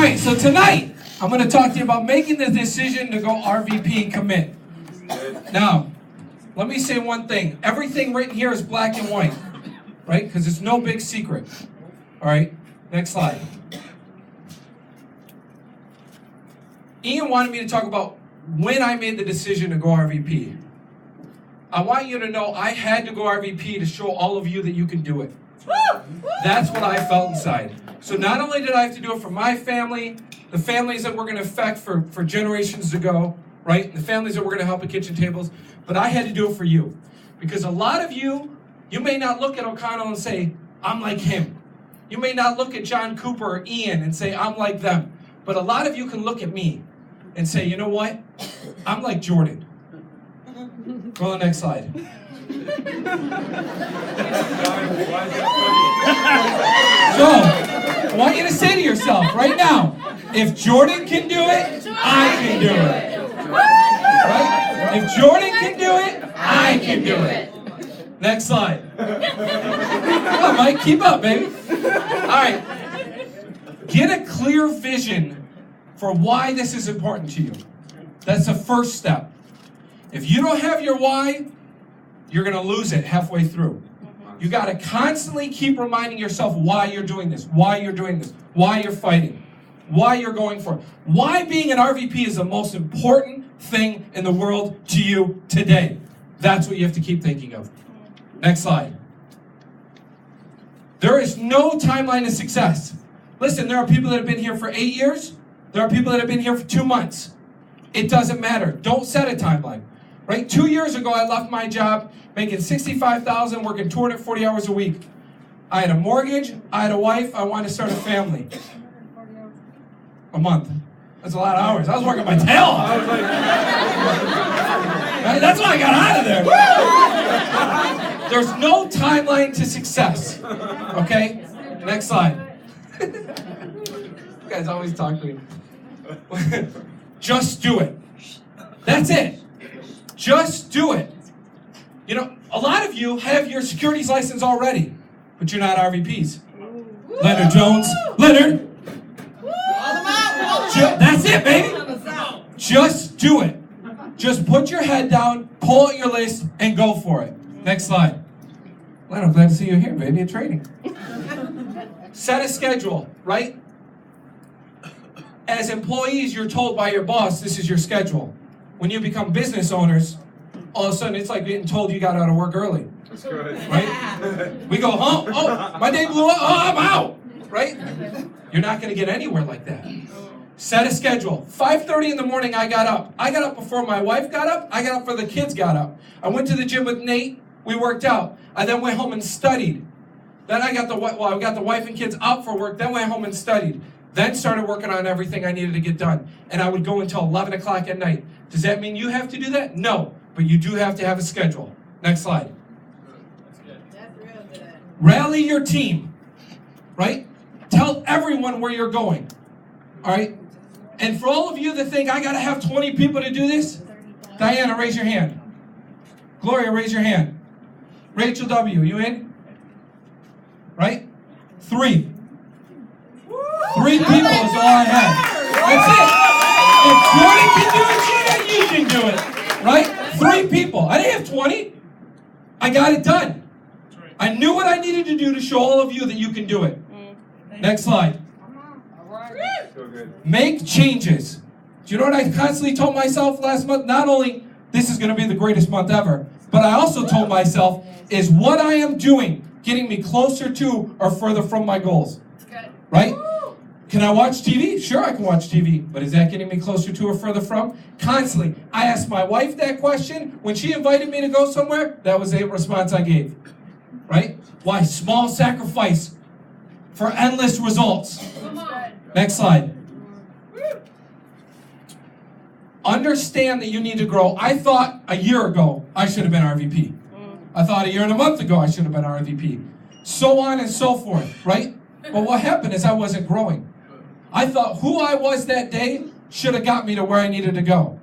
right, so tonight, I'm going to talk to you about making the decision to go RVP and commit. Now, let me say one thing. Everything written here is black and white, right? Because it's no big secret. All right, next slide. Ian wanted me to talk about when I made the decision to go RVP. I want you to know I had to go RVP to show all of you that you can do it. That's what I felt inside. So not only did I have to do it for my family, the families that we're going to affect for generations to go, right? The families that we're going to help at kitchen tables, but I had to do it for you. Because a lot of you may not look at O'Connell and say, I'm like him. You may not look at John Cooper or Ian and say, I'm like them. But a lot of you can look at me and say, you know what? I'm like Jordan. Go to the next slide. So, I want you to say to yourself right now, if Jordan can do it, I can do it. Right? If Jordan can do it, I can do it. Next slide. Come on, Mike, keep up, baby. All right. Get a clear vision for why this is important to you. That's the first step. If you don't have your why, you're going to lose it halfway through. You got to constantly keep reminding yourself why you're doing this, why you're doing this, why you're fighting, why you're going for it. Why being an RVP is the most important thing in the world to you today. That's what you have to keep thinking of. Next slide. There is no timeline to success. Listen, there are people that have been here for 8 years. There are people that have been here for 2 months. It doesn't matter. Don't set a timeline. Right? 2 years ago, I left my job making $65,000, working 240 hours a week. I had a mortgage. I had a wife. I wanted to start a family. A month. That's a lot of hours. I was working my tail off. Right? That's why I got out of there. There's no timeline to success. Okay? Next slide. You guys always talk to me. Just do it. That's it. Just do it. You know, a lot of you have your securities license already, but you're not RVPs. Leonard Jones. Leonard. That's it, baby. Just do it. Just put your head down, pull out your list, and go for it. Next slide. Leonard, I'm glad to see you here, baby, at training. Set a schedule, right? As employees, you're told by your boss, this is your schedule. When you become business owners, all of a sudden it's like getting told you got out of work early. That's good. Right? We go home, oh, my day blew up, oh, I'm out. Right? You're not going to get anywhere like that. Set a schedule. 5:30 in the morning, I got up. I got up before my wife got up. I got up before the kids got up. I went to the gym with Nate. We worked out. I then went home and studied. Then I got the wife and kids out for work. Then went home and studied. Then started working on everything I needed to get done. And I would go until 11 o'clock at night. Does that mean you have to do that? No. But you do have to have a schedule. Next slide. That's real good. Rally your team. Right? Tell everyone where you're going. All right? And for all of you that think, I got to have 20 people to do this, Diana, raise your hand. Gloria, raise your hand. Rachel W., you in? Right? 3. 3 people is all I have. That's it. If Jordan can do it, you can do it. Right? 3 people. I didn't have 20. I got it done. I knew what I needed to do to show all of you that you can do it. Next slide. Make changes. Do you know what I constantly told myself last month? Not only this is going to be the greatest month ever, but I also told myself, is what I am doing getting me closer to or further from my goals? Right? Can I watch TV? Sure, I can watch TV. But is that getting me closer to or further from? Constantly. I asked my wife that question. When she invited me to go somewhere, that was the response I gave. Right? Why? Small sacrifice for endless results. Next slide. Understand that you need to grow. I thought a year ago I should have been RVP. I thought a year and a month ago I should have been RVP. So on and so forth, right? But what happened is I wasn't growing. I thought who I was that day should have got me to where I needed to go.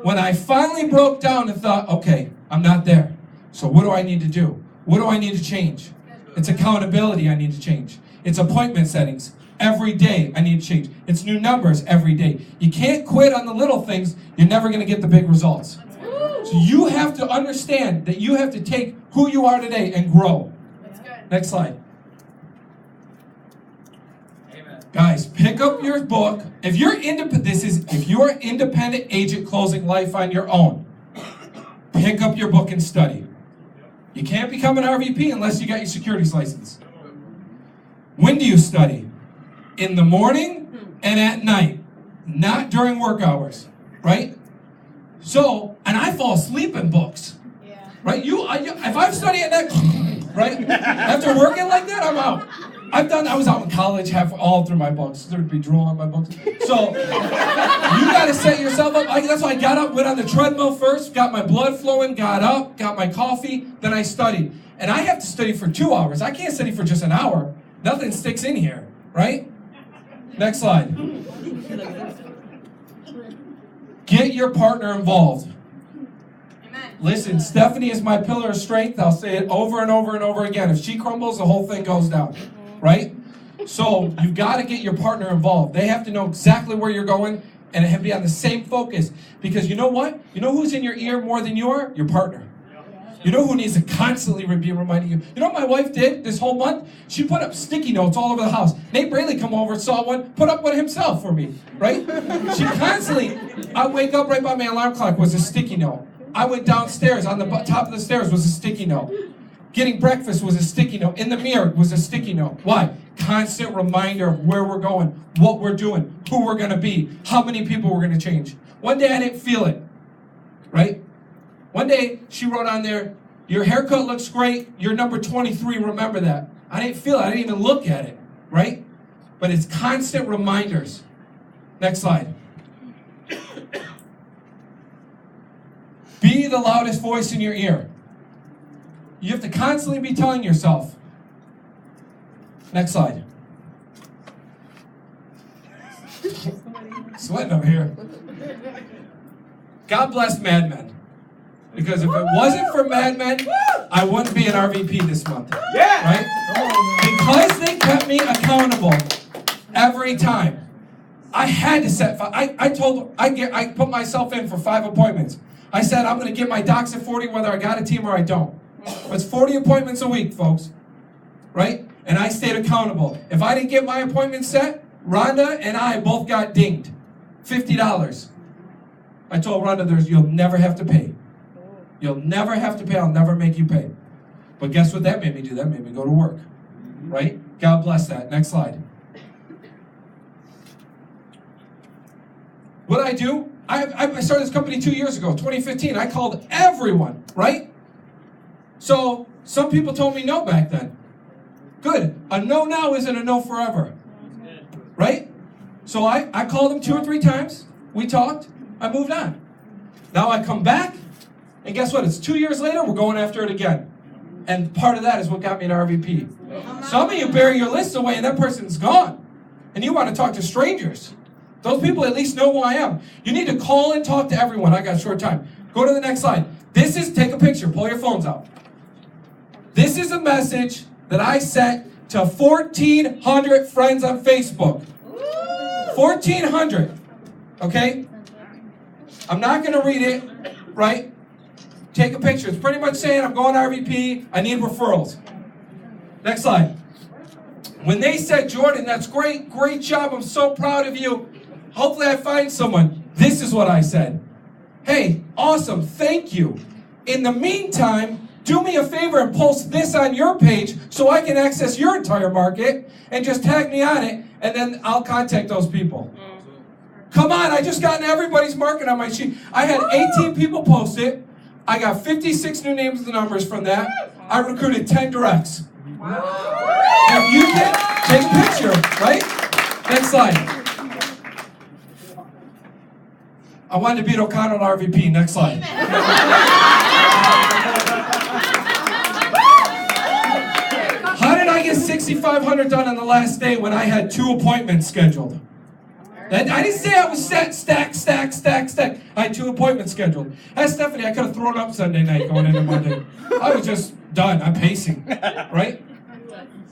When I finally broke down and thought, okay, I'm not there. So what do I need to do? What do I need to change? It's accountability I need to change. It's appointment settings. Every day I need to change. It's new numbers every day. You can't quit on the little things. You're never going to get the big results. So you have to understand that you have to take who you are today and grow. That's good. Next slide. Guys, pick up your book. If you're independent agent closing life on your own, pick up your book and study. You can't become an RVP unless you got your securities license. When do you study? In the morning and at night, not during work hours, right? So, and I fall asleep in books, Yeah. right? If I'm studying at night, right? After working like that, I'm out. I was out in college all through my books. There'd be drool on my books. So, you gotta set yourself up. That's why I got up, went on the treadmill first, got my blood flowing, got up, got my coffee, then I studied. And I have to study for 2 hours. I can't study for just an hour. Nothing sticks in here, right? Next slide. Get your partner involved. Amen. Listen, Stephanie is my pillar of strength. I'll say it over and over and over again. If she crumbles, the whole thing goes down, right? So you've got to get your partner involved. They have to know exactly where you're going and have to be on the same focus. Because you know what? You know who's in your ear more than you are? Your partner. You know who needs to constantly be reminding you? You know what my wife did this whole month? She put up sticky notes all over the house. Nate Braley come over, saw one, put up one himself for me, right? She constantly, I wake up right by my alarm clock was a sticky note. I went downstairs, on the top of the stairs was a sticky note. Getting breakfast was a sticky note. In the mirror was a sticky note. Why? Constant reminder of where we're going, what we're doing, who we're going to be, how many people we're going to change. One day I didn't feel it, right? One day, she wrote on there, your haircut looks great, you're number 23, remember that. I didn't feel it, I didn't even look at it, right? But it's constant reminders. Next slide. Be the loudest voice in your ear. You have to constantly be telling yourself. Next slide. Sweating over here. God bless Mad Men. Because if it wasn't for Mad Men, I wouldn't be an RVP this month. Yeah. Right? Because they kept me accountable every time. I had to set. I put myself in for 5 appointments. I said I'm going to get my docs at 40 whether I got a team or I don't. It's 40 appointments a week, folks. Right? And I stayed accountable. If I didn't get my appointment set, Rhonda and I both got dinged. $50. I told Rhonda, you'll never have to pay. You'll never have to pay. I'll never make you pay. But guess what that made me do? That made me go to work. Right? God bless that. Next slide. What I do? I started this company 2 years ago, 2015. I called everyone, right? So some people told me no back then. Good. A no now isn't a no forever. Right? So I called them 2 or 3 times. We talked. I moved on. Now I come back. And guess what? It's 2 years later, we're going after it again. And part of that is what got me to RVP. Some of you bury your list away and that person's gone. And you want to talk to strangers. Those people at least know who I am. You need to call and talk to everyone. I got a short time. Go to the next slide. Take a picture. Pull your phones out. This is a message that I sent to 1,400 friends on Facebook. 1,400. Okay? I'm not going to read it, right? Take a picture. It's pretty much saying I'm going to RVP. I need referrals. Next slide. When they said, Jordan, that's great. Great job. I'm so proud of you. Hopefully I find someone. This is what I said. Hey, awesome. Thank you. In the meantime, do me a favor and post this on your page so I can access your entire market and just tag me on it and then I'll contact those people. Come on, I just got in everybody's market on my sheet. I had 18 people post it. I got 56 new names and numbers from that. I recruited 10 directs. If you can, take a picture, right? Next slide. I wanted to beat O'Connell at RVP. Next slide. How did I get 6,500 done on the last day when I had 2 appointments scheduled? I didn't say I was set, stack. I had 2 appointments scheduled. Ask Stephanie, I could have thrown up Sunday night going into Monday. I was just done. I'm pacing, right?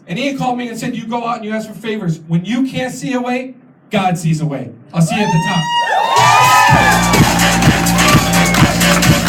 And Ian called me and said, you go out and you ask for favors. When you can't see a way, God sees a way. I'll see you at the top.